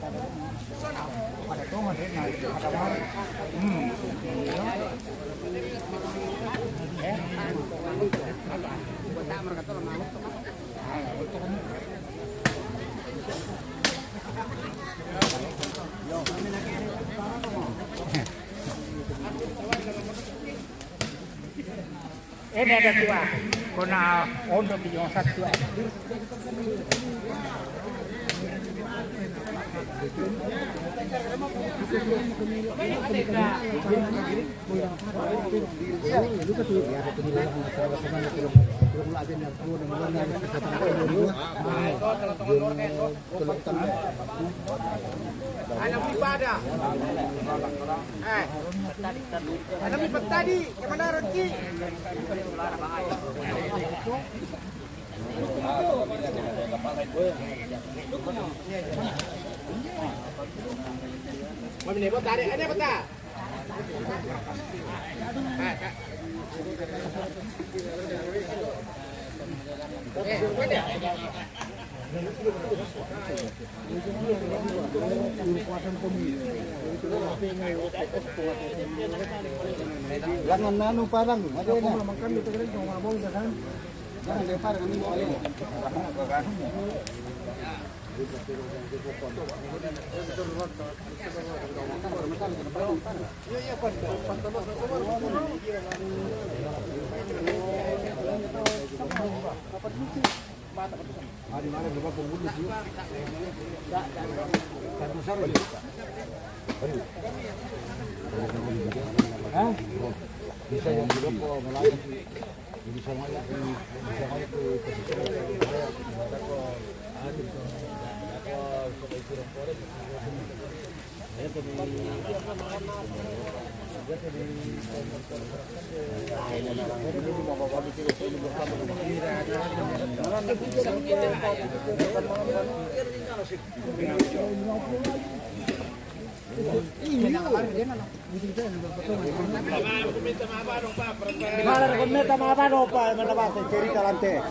Ada tuh ada mar. Ini ada dua. Kona untuk yang satu. Anak ibadah. Anak ibadah tadi kemana rezeki? Mau ini buat tarik ini betul. Jangan nanu parang, ada yang makan itu kan cuma ngomong kan. Jangan lempar kami mau ini. Bisa yang berapa melalui bisa banyak bisa banyak Minta maaf dong Pak, mana Pak cerita lantai.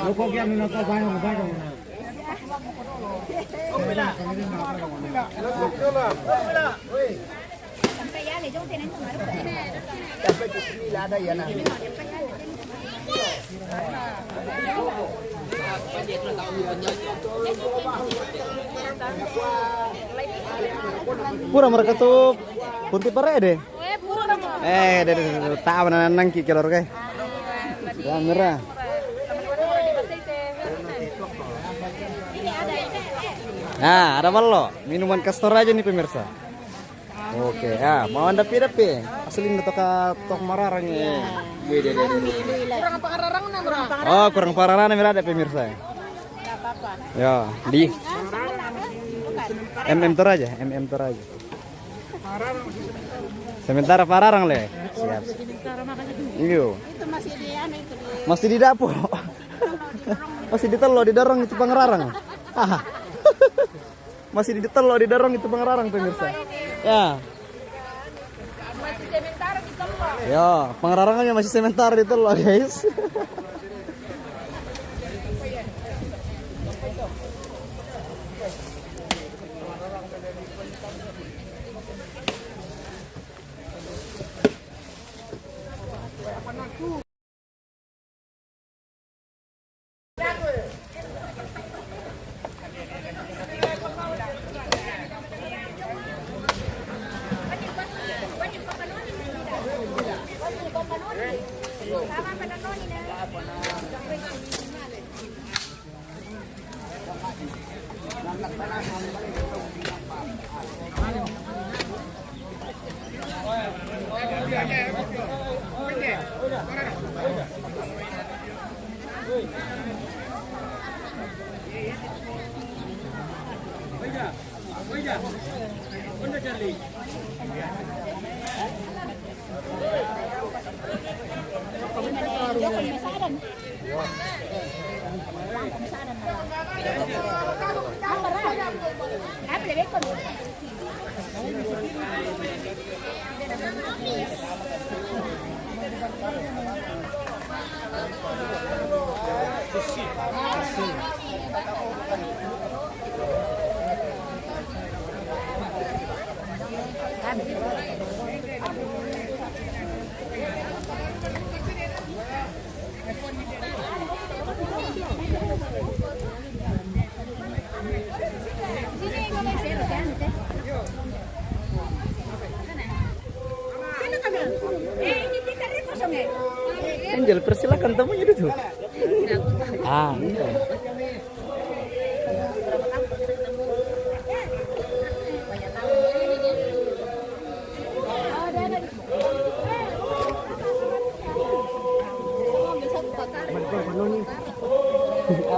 Lu kok yang minta banyak. Sampai ya nih, jom tenan kemarin. Sampai ke sini lah ada ya nah. Pura mereka tuh punti pare deh. Deh tahu nang ki kelor ke. Ya merah. Nah, ada ballo. Minuman kastor aja nih pemirsa. Oke, ya, mau dapi. Asalin tok mararangnya. Kurang pengarang na kurang. Oh, kurang pararana ada pemirsa. Ya, di MM aja. Sementara pararang le. Siap. Iya. Itu masih di anu itu. Masih di dapur. Masih ditelo didorong itu pengerarang. Masih ditelo didorong itu pengerarang pemirsa. Ya. Masih sementara di toko. Ya, pengerarangannya masih sementara ditelo guys.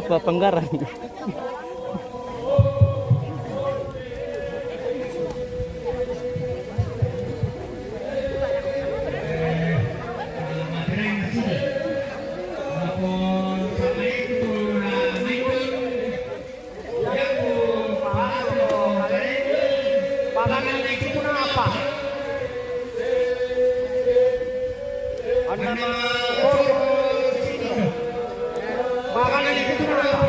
Puspa Panggaran. Pangalan itu apa? Anda pangalan itu apa?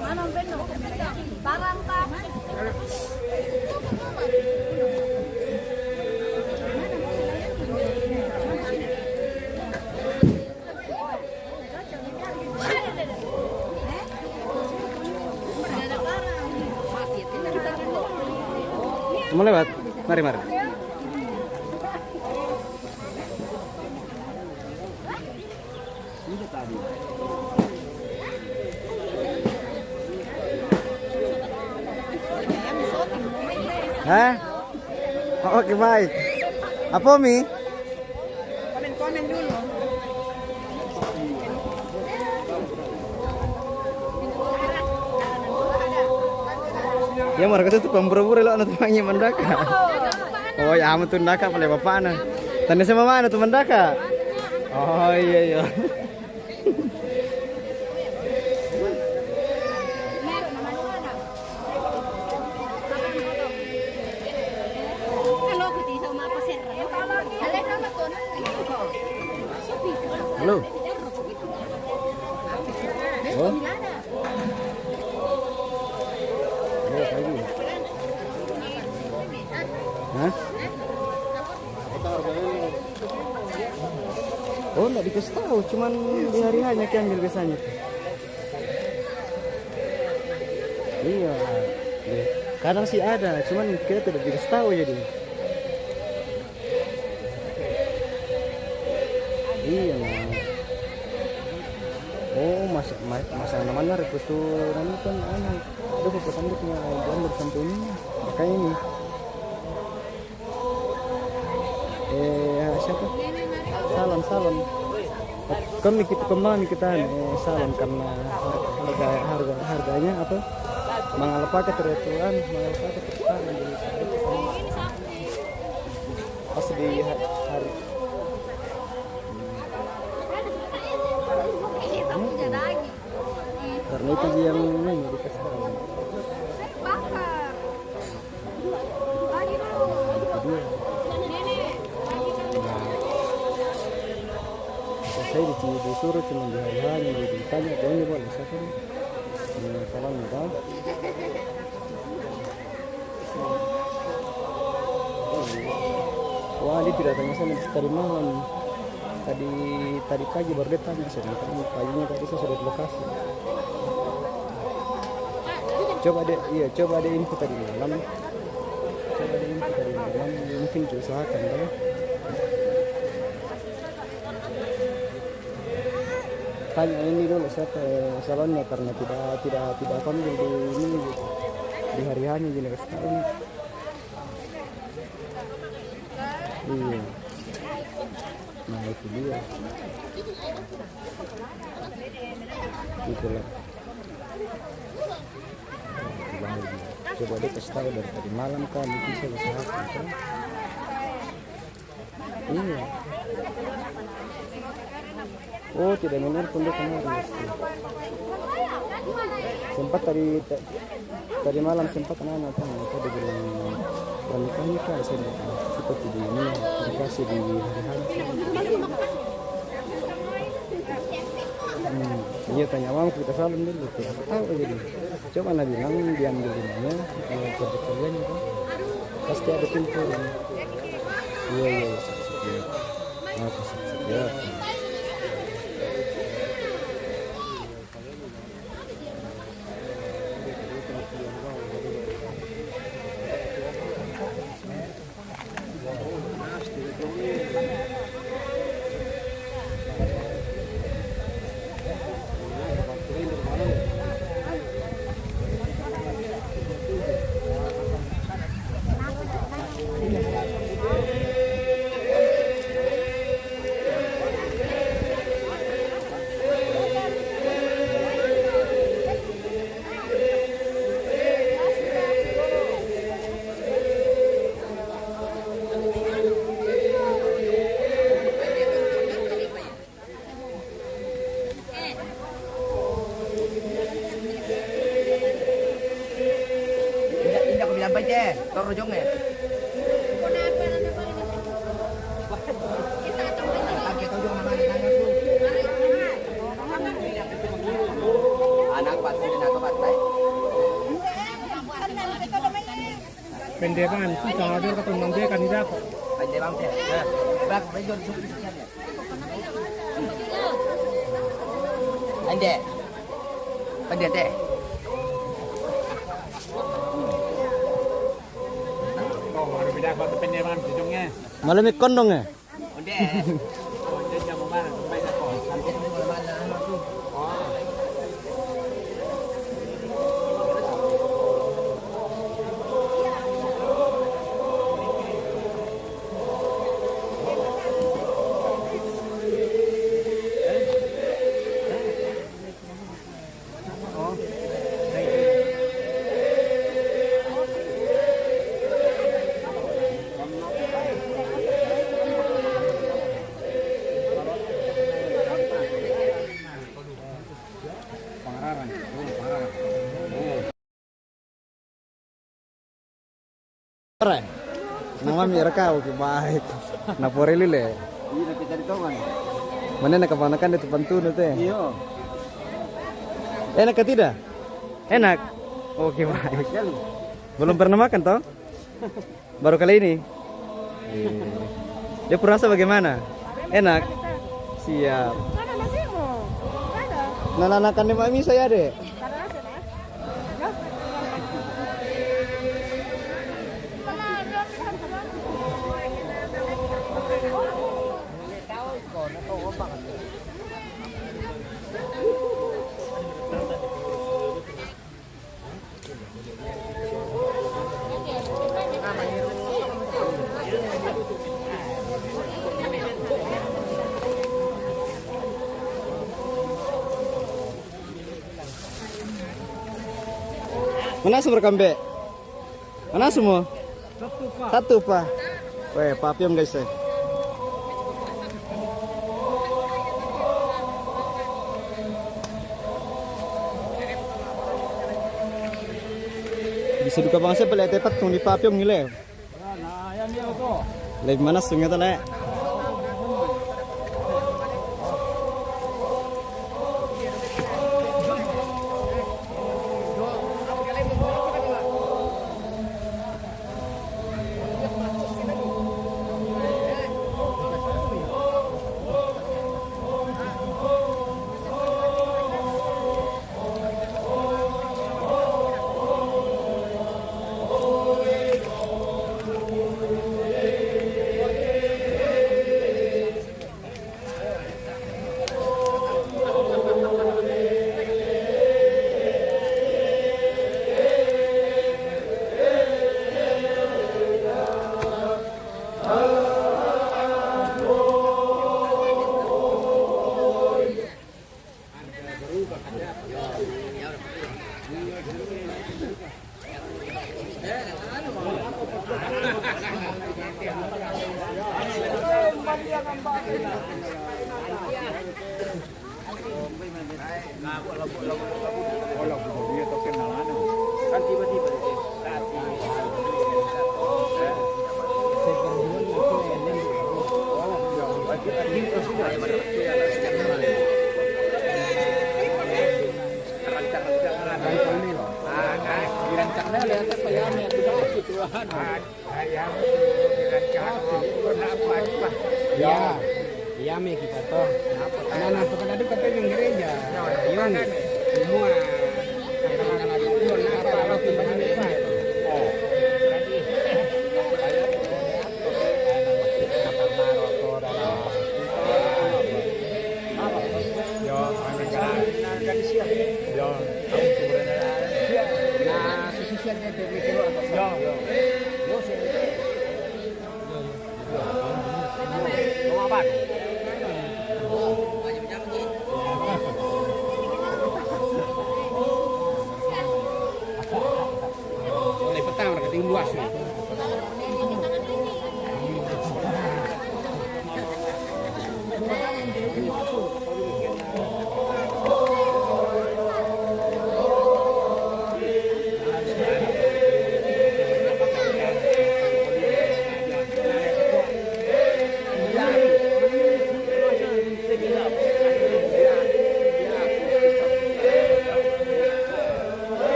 Mana beno? Parang pa. Mau lewat? Mari, mari. Hah? Oh, oke, baik. Apa, Mi? Komen dulu. Ya, mereka tuh pemburu-buru lo anak temannya mendaka. Oh, ya amat tuh ndaka pale bapak na. Tanya sama mana tuh mendaka? Oh, iya iya. Halo. Oh. Hah? Oh, enggak dikasih tahu, cuman di hari hanya ambil biasanya. Iya. Kadang sih ada, cuman kita tidak dikasih tahu jadi. Iya, Mas. Oh, Mas masa mana reputu nanu kan anu ada beberapa tanduknya diambil sampai ini kayak ini siapa salon kami kita kembali kita salon karena harganya apa mengalpakai teraturan mengalpakai teraturan jadi pas di hari karena itu dia yang ini dikasih tahu. Bakar. Lagi dulu. Saya disuruh cuma di hari-hari ditanya kayaknya boleh siapa nih salon apa wah dia tidak tanya saya tadi malam tadi pagi baru dia tanya saya karena paginya tadi saya sudah di lokasi coba ada info tadi malam mungkin diusahakan kan tanya ini dulu siapa salonnya karena tidak panggil di ini di hari-hari gini kasih tahu nih. Iya. Nah itu dia. Itulah. Coba dia kasih tahu dari tadi malam kan mungkin saya usahakan kan. Iya. Oh tidak menurut pun dia kemarin sempat tadi malam sempat anak kan tadi bilang nikah saya seperti di ini dikasih di hari-hari iya tanya mama kita salam dulu tidak tahu jadi coba nabi bilang diambil di mana kerjanya kan pasti ada pintu iya ya Rojongnya. Anak pasti nak kebatai. Pendekan, cara dia ketemu dia kan tidak kok. Pendebang dia. Bak bejon suku sekian ya. Ande. Pendete. malam ikon dong ya nama mereka oke baik napore lile Iya nanti cari tongan. mana nak kepanakan itu pantun itu ya Iya. enak ke tidak enak oke baik belum pernah makan toh baru kali ini dia perasa bagaimana enak siap Mana nasimu? Ada. nananakan nih mami saya deh Ada nasi ya? Mana sumber kambe? Mana semua? Satu pak. Weh, papiam guys. Bisa duka bangsa pelai tepat tung di papiam ngile. Lagi mana sungai tadi? Ya, iya me kita toh. Anak-anak tuh kan ada kata yang gereja. Yang semua anak-anak itu apa waktu banyak apa.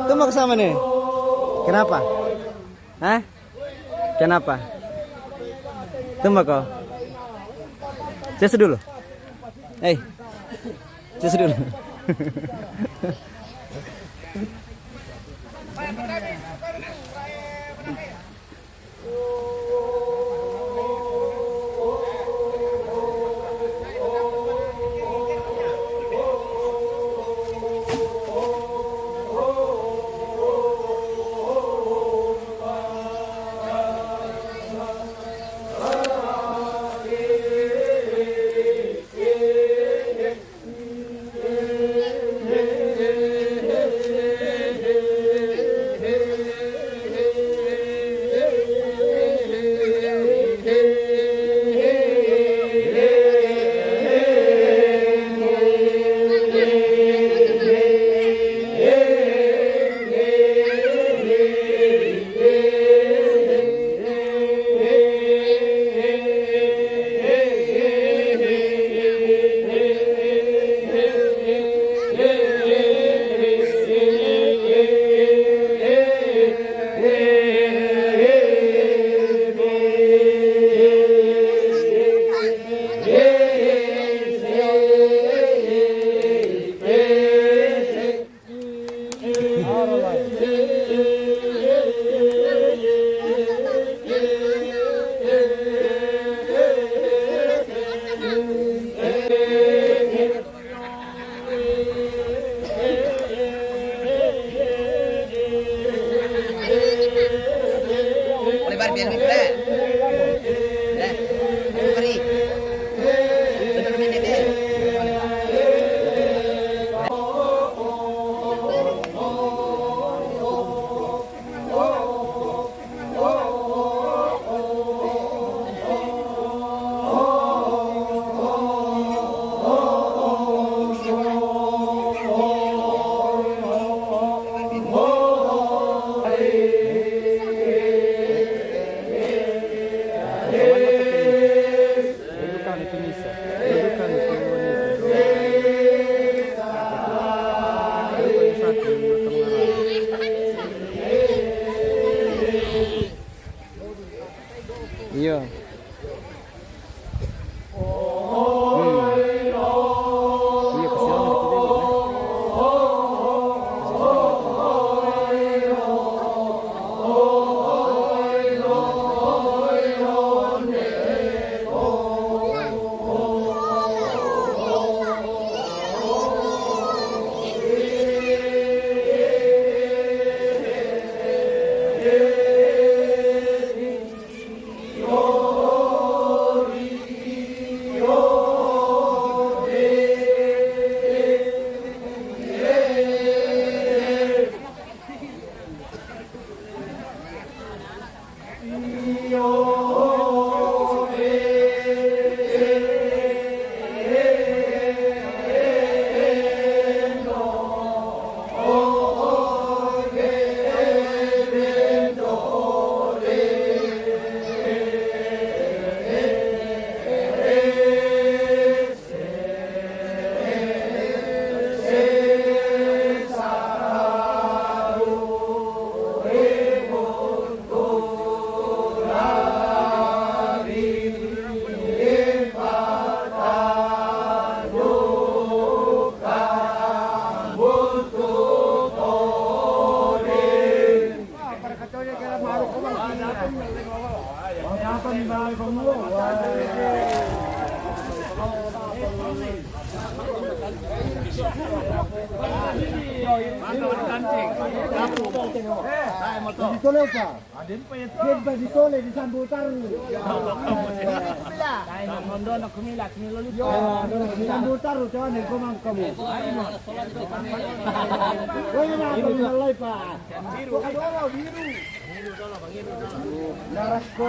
Itu mau kesama nih. Kenapa? Hah? Kenapa? Tunggu kau. Cus dulu. Cus dulu. Ditoleh pa. Din pa ditoleh di sambutan. Sambutan tuan ni komang kamu. Kau ni nak malai pa. Biru. Naras ko.